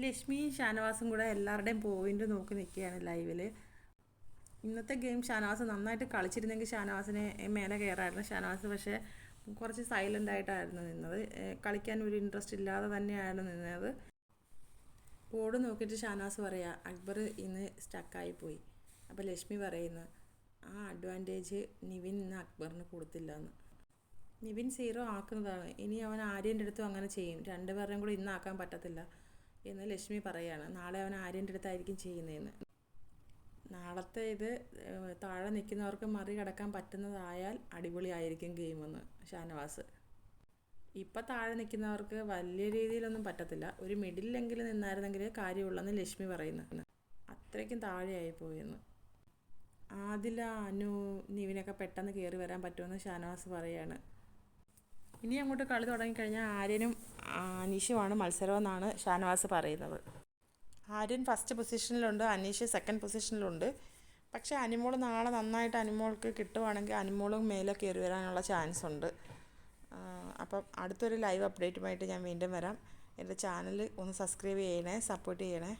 ലക്ഷ്മിയും ഷാനവാസും കൂടെ എല്ലാവരുടെയും പോയിന്റ് നോക്കി നിൽക്കുകയാണ് ലൈവിൽ. ഇന്നത്തെ ഗെയിം ഷാനവാസ് നന്നായിട്ട് കളിച്ചിരുന്നെങ്കിൽ ഷാനവാസിനെ മേലെ കയറായിരുന്നു. ഷാനവാസ് പക്ഷേ കുറച്ച് സൈലൻ്റ് ആയിട്ടായിരുന്നു നിന്നത്. കളിക്കാൻ ഒരു ഇൻട്രസ്റ്റ് ഇല്ലാതെ തന്നെയാണ് നിന്നത്. ബോർഡ് നോക്കിയിട്ട് ഷാനവാസ് പറയുക അക്ബർ ഇന്ന് സ്റ്റക്കായി പോയി. അപ്പോൾ ലക്ഷ്മി പറയുന്നു ആ അഡ്വാൻറ്റേജ് നിവിൻ ഇന്ന് അക്ബറിന് കൊടുത്തില്ല എന്ന്. നിവിൻ 0 ആക്കുന്നതാണ്. ഇനി അവൻ ആര്യൻ്റെ അടുത്തും അങ്ങനെ ചെയ്യും. രണ്ടുപേരുടെയും കൂടി ഇന്നാക്കാൻ പറ്റത്തില്ല എന്ന് ലക്ഷ്മി പറയുകയാണ്. നാളെ അവൻ ആര്യൻ്റെ അടുത്തായിരിക്കും ചെയ്യുന്നതെന്ന്. നാളത്തെ ഇത് താഴെ നിൽക്കുന്നവർക്ക് മറികടക്കാൻ പറ്റുന്നതായാൽ അടിപൊളിയായിരിക്കും ഗെയിമെന്ന് ഷാനവാസ്. ഇപ്പം താഴെ നിൽക്കുന്നവർക്ക് വലിയ രീതിയിലൊന്നും പറ്റത്തില്ല. ഒരു മിഡിലെങ്കിലും നിന്നായിരുന്നെങ്കിൽ കാര്യമുള്ളെന്ന് ലക്ഷ്മി പറയുന്നു. അത്രയ്ക്കും താഴെയായി പോയെന്ന്. ആദില അനു നിവിനൊക്കെ പെട്ടെന്ന് കയറി വരാൻ പറ്റുമെന്ന് ഷാനവാസ് പറയുകയാണ്. ഇനി അങ്ങോട്ട് കളി തുടങ്ങിക്കഴിഞ്ഞാൽ ആര്യനും അനീഷുമാണ് മത്സരമെന്നാണ് ഷാനവാസ് പറയുന്നത്. ആര്യൻ ഫസ്റ്റ് പൊസിഷനിലുണ്ട്, അനീഷ് സെക്കൻഡ് പൊസിഷനിലുണ്ട്. പക്ഷേ അനിമോൾ നാളെ നന്നായിട്ട് അനിമോൾക്ക് കിട്ടുവാണെങ്കിൽ അനിമോളും മേലെ കയറി വരാനുള്ള ചാൻസ് ഉണ്ട്. അപ്പം അടുത്തൊരു ലൈവ് അപ്ഡേറ്റുമായിട്ട് ഞാൻ വീണ്ടും വരാം. എൻ്റെ ചാനൽ ഒന്ന് സബ്സ്ക്രൈബ് ചെയ്യണേ, സപ്പോർട്ട് ചെയ്യണേ.